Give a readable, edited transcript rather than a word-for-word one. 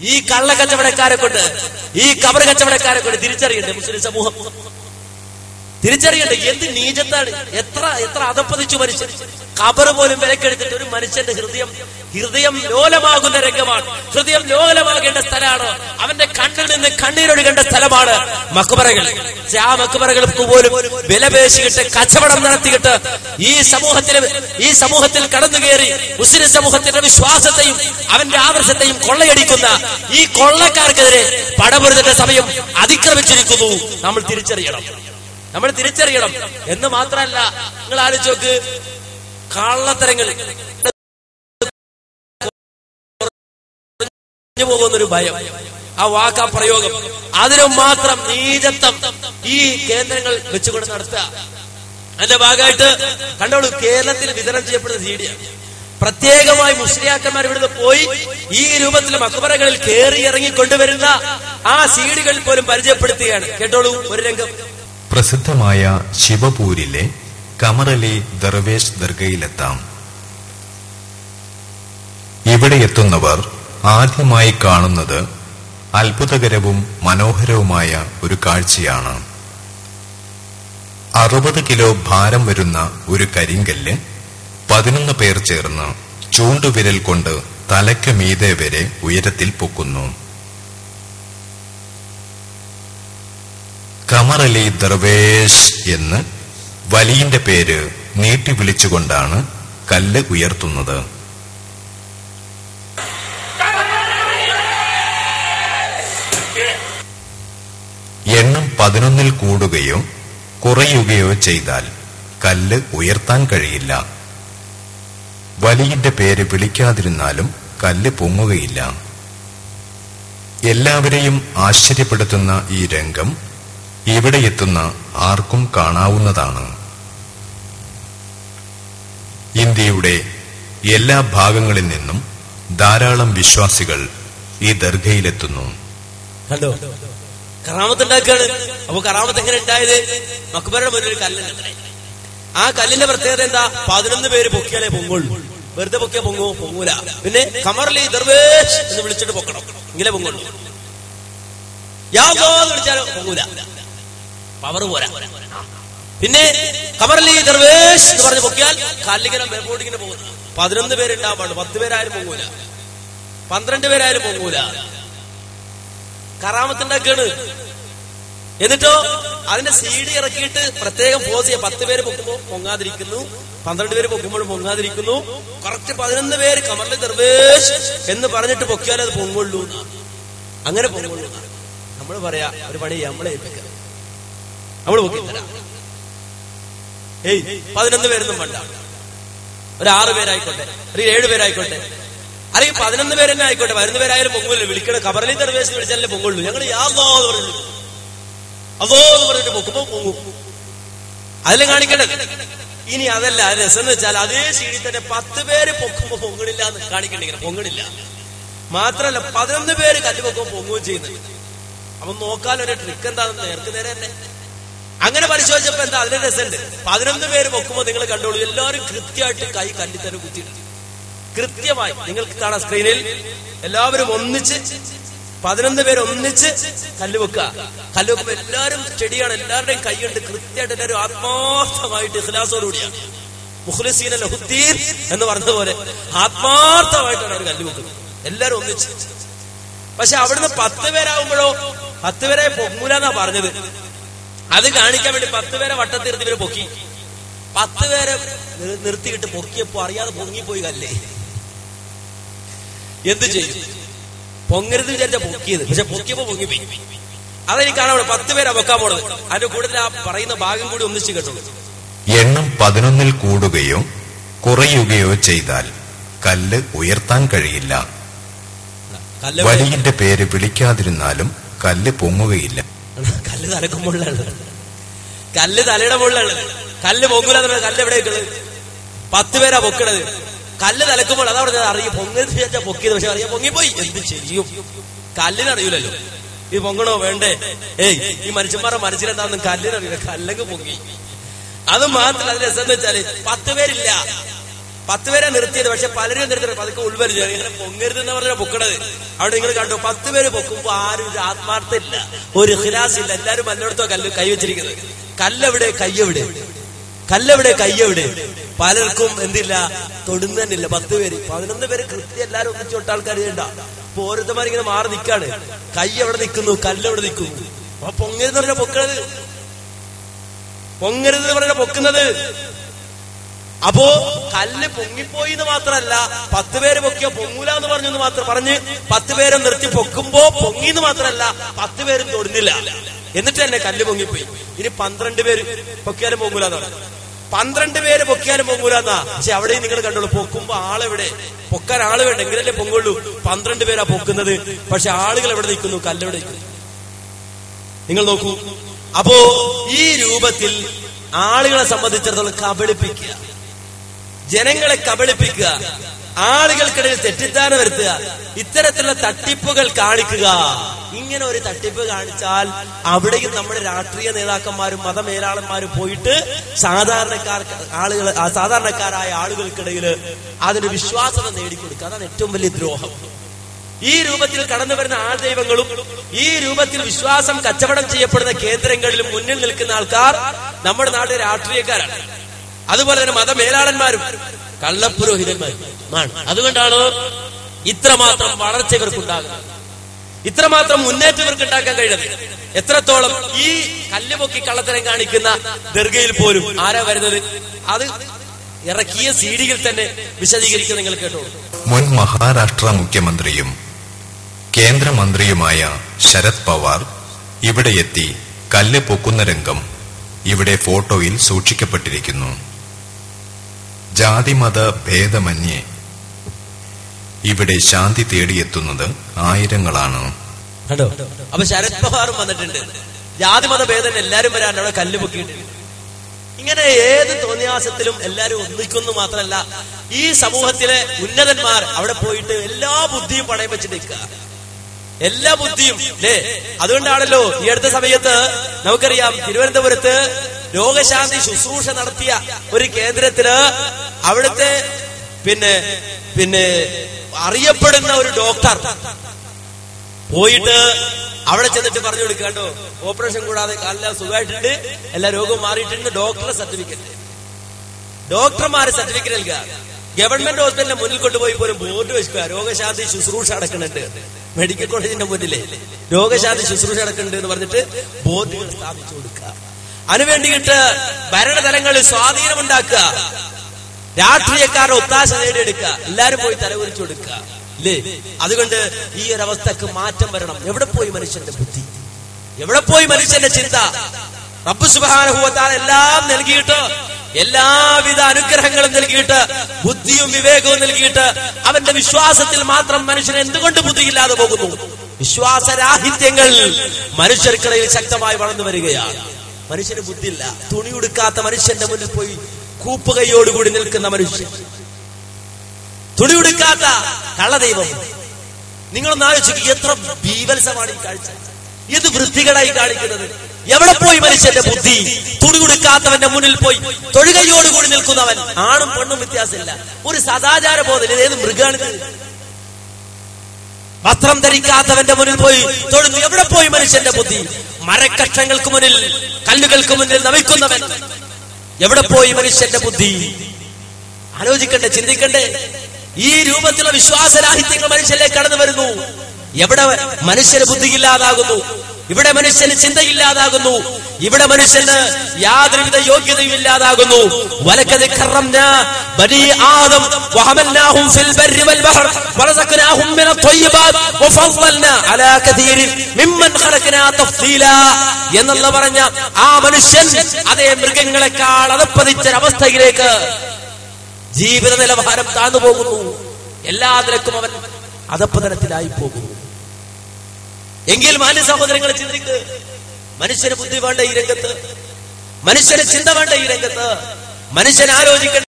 ഈ കള്ളക്കച്ചവടക്കാരെ കൊണ്ട്, ഈ കബർ കച്ചവടക്കാരെ കൊണ്ട് തിരിച്ചറിയണ്ടേ മുസ്ലിം സമൂഹം? തിരിച്ചറിയണ്ടേ എന്ത് നീചത്താണ്, എത്ര എത്ര അധപ്പതിച്ചു മനുഷ്യൻ. കബർ പോലും വിലക്കെടുത്തിട്ട് ഒരു മനുഷ്യന്റെ ഹൃദയം ലോലമാകുന്ന രംഗമാണ്. ഹൃദയം ലോലമാകേണ്ട സ്ഥലമാണ്. അവന്റെ കണ്ണിൽ നിന്ന് കണ്ണീരൊഴുകേണ്ട സ്ഥലമാണ് മക്ബറകൾ. ആ മക്ബറകൾക്ക് പോലും വിലപേശിയിട്ട് കച്ചവടം നടത്തിയിട്ട് ഈ സമൂഹത്തിൽ കടന്നുകയറി മുസ്ലിം സമൂഹത്തിന്റെ വിശ്വാസത്തെയും അവന്റെ ആദർശത്തെയും കൊള്ളയടിക്കുന്ന ഈ കൊള്ളക്കാർക്കെതിരെ പടപൊരുതേണ്ട സമയം അതിക്രമിച്ചിരിക്കുന്നു. നമ്മൾ തിരിച്ചറിയണം എന്ന് മാത്രമല്ല, നിങ്ങൾ ആലോചിച്ച് നോക്ക്, കള്ളത്തരങ്ങൾ പോകുന്നൊരു ഭയം, ആ വാക്കാ പ്രയോഗം, അതിനും മാത്രം നീചത്വം ഈ കേന്ദ്രങ്ങൾ വെച്ചുകൊണ്ട് നടത്തുക. അതിന്റെ ഭാഗമായിട്ട് കണ്ടോളൂ, കേരളത്തിൽ വിതരണം ചെയ്യപ്പെടുന്ന സീഡിയാണ്. പ്രത്യേകമായി മുസ്ലിയാക്കന്മാർ ഇവിടുന്ന് പോയി ഈ രൂപത്തിൽ മക്ബറകളിൽ കയറി ഇറങ്ങി കൊണ്ടുവരുന്ന ആ സീഡികൾ പോലും പരിചയപ്പെടുത്തുകയാണ്. കേട്ടോളൂ ഒരു രംഗം. പ്രസിദ്ധമായ ശിവപൂരിലെ കമറലി ദർവേഷ് ദർഗയിലെത്താം. ഇവിടെ എത്തുന്നവർ ആദ്യമായി കാണുന്നത് അത്ഭുതകരവും മനോഹരവുമായ ഒരു കാഴ്ചയാണ്. 60 കിലോ ഭാരം വരുന്ന ഒരു കരിങ്കല്ല് 11 പേർ ചേർന്ന് ചൂണ്ടുവിരൽ കൊണ്ട് തലയ്ക്ക് മീതെ വരെ ഉയരത്തിൽ പൊക്കുന്നു. കമറലി ദർവേഷ് എന്ന് വലിയന്റെ പേര് നീട്ടി വിളിച്ചുകൊണ്ടാണ് കല്ല് ഉയർത്തുന്നത്. എണ്ണം 11ൽ കൂടുകയോ കുറയുകയോ ചെയ്താൽ കല്ല് ഉയർത്താൻ കഴിയില്ല. വലിയന്റെ പേര് വിളിക്കാതിരുന്നാലും കല്ല് പൊങ്ങുകയില്ല. എല്ലാവരെയും ആശ്ചര്യപ്പെടുത്തുന്ന ഈ രംഗം ഇവിടെ എത്തുന്ന ആർക്കും കാണാവുന്നതാണ്. ഇന്ത്യയുടെ എല്ലാ ഭാഗങ്ങളിൽ നിന്നും ധാരാളം വിശ്വാസികൾ ഈ ദർഗയിലെത്തുന്നു. കണ്ടോ, കറാമത്തുണ്ടാക്കുകയാണ്. അപ്പൊ കറാമത്ത് എങ്ങനെ ഉണ്ടായത്? മക്ബറയുടെ മുന്നിൽ ഒരു കല്ലുണ്ട്. ആ കല്ലിന്റെ പ്രത്യേകത എന്താ? 11 പേര് പൊക്കിയാലേ പൊങ്ങുള്ളൂ. വെറുതെ പൊക്കിയാ പൊങ്ങൂല. പിന്നെ കമറലി ദർവേഷ് എന്ന് വിളിച്ചിട്ട് പൊക്കണം, എങ്കിലേ പൊങ്ങുള്ളൂ. യാദോ എന്ന് വിളിച്ചാലോ പൊങ്ങൂല, പവർ പോരാ. പിന്നെ കമറലി ദർവേഷ് എന്ന് പറഞ്ഞ് പൊക്കിയാൽ കല്ലിങ്ങനെ മേപ്പോട്ടിങ്ങനെ പോകുന്നു. 11 പേരുണ്ടാവാൻ പാടുള്ളൂ. 10 പേരായാലും പൊങ്ങൂല, 12 പേരായാലും പൊങ്ങൂല. കറാമത്തുണ്ടാക്കാണ്. എന്നിട്ടോ അതിന്റെ സീഡി ഇറക്കിയിട്ട് പ്രത്യേകം പോസ് ചെയ്യാം. 10 പേര് പൊക്കുമ്പോൾ പൊങ്ങാതിരിക്കുന്നു, 12 പേര് പൊക്കുമ്പോഴും പൊങ്ങാതിരിക്കുന്നു. കറക്റ്റ് 11 പേര് കമറലി ദർവേഷ് എന്ന് പറഞ്ഞിട്ട് പൊക്കിയാലേ അത് പൊങ്ങുള്ളൂ. അങ്ങനെ പൊങ്ങുള്ളൂ. നമ്മൾ പറയാ ഒരു പണി നമ്മളെ ഏൽപ്പിക്കുക, നമ്മൾ പൊക്കിത്തരാം. 11 പേരൊന്നും വേണ്ട, ഒരു 6 പേരായിക്കോട്ടെ, ഒരു 7 പേരായിക്കോട്ടെ, അല്ലെങ്കിൽ 11 പേര് തന്നെ ആയിക്കോട്ടെ. 11 പേരായാലും പൊങ്ങൂല്ലോ. വിളിക്കണ കബറലി ദർവേഷ് വിളിച്ചാലേ പൊങ്ങുള്ളൂ. ഞങ്ങൾ യാദോ എന്ന് പറഞ്ഞു, അതോ എന്ന് പറഞ്ഞിട്ട് പൊക്കുമ്പോ പൊങ്ങും. അതിലും കാണിക്കേണ്ടത്. ഇനി അതല്ല, രസം എന്ന് വെച്ചാൽ അതേ സീഡി തന്നെ 10 പേര് പൊക്കുമ്പോ പൊങ്ങണില്ല എന്ന് കാണിക്കണ്ടെങ്കിൽ പൊങ്ങണില്ല. മാത്രല്ല 11 പേര് കല്ല് പൊക്കുമ്പോ പൊങ്ങുകയും ചെയ്യുന്നുണ്ട്. അപ്പൊ നോക്കാനൊരു ട്രിക്ക് എന്താണെന്ന് നേർക്ക് നേരെ തന്നെ അങ്ങനെ പരിശോധിച്ചപ്പോ എന്താ അതിന്റെ രസമുണ്ട്. 11 പേര് പൊക്കുമ്പോ നിങ്ങൾ കണ്ടോളൂ, എല്ലാവരും കൃത്യമായിട്ട് കൈ കല്ലിൽ തന്നെ കുത്തിയിട്ട് കൃത്യമായി നിങ്ങൾക്ക് കാണാം സ്ക്രീനിൽ. എല്ലാവരും ഒന്നിച്ച് 11 പേര് ഒന്നിച്ച് കല്ല് വെക്കുക. കല്ല് വെക്കുമ്പോ എല്ലാവരും ചെടിയാണ്, എല്ലാവരുടെയും കൈയുണ്ട്. കൃത്യമായിട്ട് എല്ലാവരും ആത്മാർത്ഥമായിട്ട് ഇഖ്ലാസോടുകൂടിയാണ്. മുഖ്ലിസീന ലഹുദ്ദീൻ എന്ന് പറഞ്ഞതുപോലെ ആത്മാർത്ഥമായിട്ടാണ് അവർ കല്ല് വെക്കുന്നത്. എല്ലാവരും ഒന്നിച്ച്. പക്ഷെ അവിടുന്ന് 10 പേരാകുമ്പോഴോ 10 പേരെ പൊങ്ങൂലെന്നാ പറഞ്ഞത്. അത് കാണിക്കാൻ വേണ്ടി 10 പേരെ വട്ടത്തിരുത്തി ഇവരെ പൊക്കി. 10 പേരെ നിർത്തിയിട്ട് പൊക്കിയപ്പോ അറിയാതെ പൊങ്ങിപ്പോയി കല്ലേ. എന്ത് ചെയ്യും? പൊങ്ങരുത് വിചാരിച്ച പൊക്കിയത്, പക്ഷെ പൊക്കിയപ്പോ പൊങ്ങിപ്പോയി. അതെനിക്ക് കാണാൻ 10 പേരാ പൊക്കാൻ പോണത്. അതിന്റെ കൂടുതൽ ആ പറയുന്ന ഭാഗം കൂടി ഒന്നിച്ച് കേട്ടുള്ളൂ. എണ്ണം 11ൽ കൂടുകയോ കുറയുകയോ ചെയ്താൽ കല്ല് ഉയർത്താൻ കഴിയില്ല. വലിയന്റെ പേര് വിളിക്കാതിരുന്നാലും കല്ല് പൊങ്ങുകയില്ല. കല്ല് തലക്ക് മുകളിലാണ്, കല്ല് തലയുടെ മുകളിലാണ്. കല്ല് പൊങ്ങൂലെന്ന് പറഞ്ഞാൽ കല്ല് എവിടെയൊക്കെയുള്ളത്? 10 പേരാ പൊക്കണത്. കല്ല് തലക്കുമ്പോൾ അതാ പറഞ്ഞത് അറിയാം. പൊങ്ങരുത് വിചാരിച്ചാൽ പൊക്കിയത്, പക്ഷെ അറിയാം പൊങ്ങിപ്പോയി. എന്ത് ചെയ്യും? കല്ലിനറിയില്ലല്ലോ ഇത് പൊങ്ങണോ വേണ്ടേ. ഈ മനുഷ്യന്മാരുടെ മനസ്സിലെന്താണെന്ന് കല്ലിനറിയില്ല. കല്ലങ്ങ് പൊങ്ങി. അത് മാത്രമല്ല അതിന് രസം എന്ന് വെച്ചാല് 10 പേരില്ല, 10 പേരെ നിർത്തിയത്. പക്ഷെ പലരും നിർത്തിയത് പതുക്കെ ഉൾവലിച്ചു. ഇങ്ങനെ പൊങ്ങരുതെന്ന് പറഞ്ഞാൽ പൊക്കണത്. അവിടെ നിങ്ങൾ കണ്ടു 10 പേര് പൊക്കുമ്പോ ആരും ഒരു ആത്മാർത്ഥമില്ല, ഒരു ഖിലാസ് ഇല്ല. എല്ലാരും വല്ലിടത്തോ കൈവച്ചിരിക്കുന്നത്. കല്ലെവിടെ കയ്യെവിടെ, കല്ലെവിടെ കയ്യെവിടെ. പലർക്കും എന്തില്ല, തൊടുന്നതന്നില്ല. 10 പേര് 11 പേര് കൃത്യം എല്ലാരും ഒന്നിച്ച് തൊട്ട ആൾക്കാർ ചെയ്യണ്ട. ഇപ്പൊ ഓരോരുത്തന്മാരിങ്ങനെ മാറി നിൽക്കാണ്. കൈ എവിടെ നിൽക്കുന്നു, കല്ലെവിടെ നിൽക്കുന്നു. അപ്പൊ പൊങ്ങരുന്ന് പറഞ്ഞാൽ പൊക്കണത്, പൊങ്ങരുത് പറഞ്ഞാൽ പൊക്കുന്നത്. അപ്പോ കല്ല് പൊങ്ങിപ്പോയി എന്ന് മാത്രമല്ല, 10 പേര് പൊക്കിയോ പൊങ്ങൂല എന്ന് പറഞ്ഞു മാത്രം പറഞ്ഞ് 10 പേരെ നിർത്തി പൊക്കുമ്പോ പൊങ്ങിന്ന് മാത്രമല്ല 10 പേരും തൊടുന്നില്ല. എന്നിട്ട് തന്നെ കല്ല് പൊങ്ങിപ്പോയി. ഇനി 12 പേര് പൊക്കിയാലും പൊങ്ങൂലെന്ന് പറഞ്ഞു. 12 പേര് പൊക്കിയാലും പൊങ്ങൂലെന്നാ. പക്ഷെ അവിടെയും നിങ്ങൾ കണ്ടോളൂ, പൊക്കുമ്പോ ആളെവിടെ, പൊക്കാൻ ആള് വേണ്ട, എങ്കിലല്ലേ പൊങ്ങുള്ളൂ. 12 പേരാ പൊക്കുന്നത്. പക്ഷെ ആളുകൾ എവിടെ നിൽക്കുന്നു, കല്ലെവിടെ നിൽക്കുന്നു. നിങ്ങൾ നോക്കൂ. അപ്പോ ഈ രൂപത്തിൽ ആളുകളെ സംബന്ധിച്ചിടത്തോളം കബളിപ്പിക്കുക, ജനങ്ങളെ കബളിപ്പിക്കുക, ആളുകൾക്കിടയിൽ തെറ്റിദ്ധാരണ വരുത്തുക, ഇത്തരത്തിലുള്ള തട്ടിപ്പുകൾ കാണിക്കുക. ഇങ്ങനെ ഒരു തട്ടിപ്പ് കാണിച്ചാൽ അവിടെയും നമ്മുടെ രാഷ്ട്രീയ നേതാക്കന്മാരും മതമേലാളന്മാരും പോയിട്ട് സാധാരണക്കാരായ ആളുകൾക്കിടയിൽ അതിന് വിശ്വാസത നേടിക്കൊടുക്കുക. അതാണ് ഏറ്റവും വലിയ ദ്രോഹം. ഈ രൂപത്തിൽ കടന്നു വരുന്ന ആൾദൈവങ്ങളും ഈ രൂപത്തിൽ വിശ്വാസം കച്ചവടം ചെയ്യപ്പെടുന്ന കേന്ദ്രങ്ങളിലും മുന്നിൽ നിൽക്കുന്ന ആൾക്കാർ നമ്മുടെ നാട്ടിലെ രാഷ്ട്രീയക്കാരാണ്. അതുപോലെ തന്നെ മതമേലാളന്മാരും കള്ളപ്പുരോഹിതന്മാരും. അതുകൊണ്ടാണ് ഇത്രമാത്രം വളർച്ച ഇവർക്കുണ്ടാകുന്നത്, ഇത്രമാത്രം മുന്നേറ്റം ഇവർക്ക് ഉണ്ടാക്കാൻ കഴിയുന്നത്. എത്രത്തോളം ഈ കല്ലുപൊക്കി കള്ളത്തരം കാണിക്കുന്ന ദർഗയിൽ പോലും ആരാ വരുന്നത്? അത് ഇറക്കിയ സീഡിയിൽ തന്നെ വിശദീകരിക്കുക, നിങ്ങൾ കേട്ടോളൂ. മുൻ മഹാരാഷ്ട്ര മുഖ്യമന്ത്രിയും കേന്ദ്രമന്ത്രിയുമായ ശരത് പവാർ ഇവിടെ എത്തി കല്ല് പൊക്കുന്ന രംഗം ഇവിടെ ഫോട്ടോയിൽ സൂക്ഷിക്കപ്പെട്ടിരിക്കുന്നു. ജാതിമത ഭേദമന്യേ ഇവിടെ ശാന്തി തേടിയെത്തുന്നത് ആയിരങ്ങളാണ്. കണ്ടോ? അപ്പൊ ശരത് പവാറും വന്നിട്ടുണ്ട്. ജാതിമത ഭേദം എല്ലാരും വരാൻ അവിടെ കല്ല് പൊക്കിയിട്ടുണ്ട്. ഇങ്ങനെ ഏത് തോന്നിയാസത്തിലും എല്ലാരും ഒന്നിക്കുന്നു. മാത്രമല്ല, ഈ സമൂഹത്തിലെ ഉന്നതന്മാർ അവിടെ പോയിട്ട് എല്ലാ ബുദ്ധിയും പണയം വെച്ച് നിൽക്കുക, എല്ലാ ബുദ്ധിയും അല്ലേ. അതുകൊണ്ടാണല്ലോ ഈ അടുത്ത സമയത്ത് നമുക്കറിയാം, തിരുവനന്തപുരത്ത് രോഗശാന്തി ശുശ്രൂഷ നടത്തിയ ഒരു കേന്ദ്രത്തില് അവിടുത്തെ പിന്നെ അറിയപ്പെടുന്ന ഒരു ഡോക്ടർ പോയിട്ട് അവിടെ ചെന്നിട്ട് പറഞ്ഞു കൊടുക്കുക, കണ്ടോ ഓപ്പറേഷൻ കൂടാതെ എല്ലാം സുഖമായിട്ടുണ്ട്, എല്ലാ രോഗവും മാറിയിട്ടുണ്ട്, ഡോക്ടറെ സർട്ടിഫിക്കറ്റ്, ഡോക്ടർമാരെ സർട്ടിഫിക്കറ്റ് നൽകുക. ഗവൺമെന്റ് ഹോസ്പിറ്റലിന്റെ മുന്നിൽ കൊണ്ടുപോയി പോലും ബോർഡ് വെക്കുക, രോഗശാന്തി ശുശ്രൂഷ നടക്കുന്നുണ്ട്. മെഡിക്കൽ കോളേജിന്റെ മുന്നിലെ രോഗശാന്തി ശുശ്രൂഷ നടക്കുന്നുണ്ട് എന്ന് പറഞ്ഞിട്ട് ബോർഡുകൾ സ്ഥാപിച്ചു കൊടുക്കുക. അതിനുവേണ്ടിയിട്ട് ഭരണതലങ്ങളിൽ സ്വാധീനമുണ്ടാക്കുക, രാഷ്ട്രീയക്കാരുടെ ഒത്താശ നേടിയെടുക്കുക, എല്ലാരും പോയി തലകുറിച്ചു കൊടുക്കുക അല്ലേ. അതുകൊണ്ട് ഈ ഒരു അവസ്ഥക്ക് മാറ്റം വരണം. എവിടെ പോയി മനുഷ്യന്റെ ബുദ്ധി, എവിടെ പോയി മനുഷ്യന്റെ ചിന്ത? റബ്ബ് സുബ്ഹാനഹു വ തആല എല്ലാം നൽകിയിട്ട്, എല്ലാവിധ അനുഗ്രഹങ്ങളും നൽകിയിട്ട്, ബുദ്ധിയും വിവേകവും നൽകിയിട്ട്, അവന്റെ വിശ്വാസത്തിൽ മാത്രം മനുഷ്യൻ എന്തുകൊണ്ട് ബുദ്ധിയില്ലാതെ പോകുന്നു? വിശ്വാസരാഹിത്യങ്ങൾ മനുഷ്യർക്കിടയിൽ ശക്തമായി വളർന്നു വരികയാണ്. മനുഷ്യന് ബുദ്ധിയില്ല. തുണി ഉടുക്കാത്ത മനുഷ്യന്റെ മുന്നിൽ പോയി കൂപ്പുകൈയോടുകൂടി നിൽക്കുന്ന മനുഷ്യൻ, തുണി ഉടുക്കാത്ത കള്ളദൈവം. നിങ്ങളൊന്ന് ആലോചിക്കുക, എത്ര ബീവത്സമാണ് ഈ കാഴ്ച, ഇത് വൃത്തികേടായി കാണിക്കുന്നത്. എവിടെ പോയി മനുഷ്യന്റെ ബുദ്ധി? തുണി കൊടുക്കാത്തവന്റെ മുന്നിൽ പോയി തൊഴുകയോടുകൂടി നിൽക്കുന്നവൻ. ആണും പെണ്ണും വ്യത്യാസമില്ല, ഒരു സദാചാര ബോധം. ഏത് മൃഗാണിത്? വസ്ത്രം ധരിക്കാത്തവന്റെ മുന്നിൽ പോയി തൊഴുന്നു. എവിടെ പോയി മനുഷ്യന്റെ ബുദ്ധി? മരക്കഷ്ണങ്ങൾക്ക് മുന്നിൽ, കല്ലുകൾക്ക് മുന്നിൽ നമിക്കുന്നവൻ. എവിടെ പോയി മനുഷ്യന്റെ ബുദ്ധി? ആലോചിക്കണ്ടേ, ചിന്തിക്കണ്ടേ? ഈ രൂപത്തിലുള്ള വിശ്വാസരാഹിത്യങ്ങൾ മനുഷ്യരിലേക്ക് കടന്നു വരുന്നു. എവിടെ മനുഷ്യന് ബുദ്ധിയില്ലാതാകുന്നു, ഇവിടെ മനുഷ്യന് ചിന്തയില്ലാതാകുന്നു, ഇവിടെ മനുഷ്യന് യാതൊരുവിധ യോഗ്യതയും ഇല്ലാതാകുന്നു. വലഖദ് കറംനാ ബനി ആദം വഹമൽനാഹും ഫിൽ ബർരി വൽ ബഹർ വറസഖ്നാഹും മിനത് ത്വയ്യിബാത് വഫളൽനാ അലാ കതീരിൻ മിമ്മൻ ഖലഖനാ തഫ്ദീലാ എന്നുള്ള പറഞ്ഞ ആ മനുഷ്യൻ അതേ മൃഗങ്ങളെക്കാൾ അതപ്പതിച്ച അവസ്ഥയിലേക്ക് ജീവിത നിലവാരം താഴ്ന്നു പോകുന്നു. എല്ലാ നിലക്കും അവൻ അധപ്പതനത്തിലായി പോകുന്നു. എങ്കിൽ മാന്യ സഹോദരങ്ങളെ ചിന്തിക്ക്, മനുഷ്യന് ബുദ്ധി വേണ്ട ഈ രംഗത്ത്, മനുഷ്യന് ചിന്ത വേണ്ട ഈ രംഗത്ത്, മനുഷ്യൻ ആലോചിക്കേണ്ട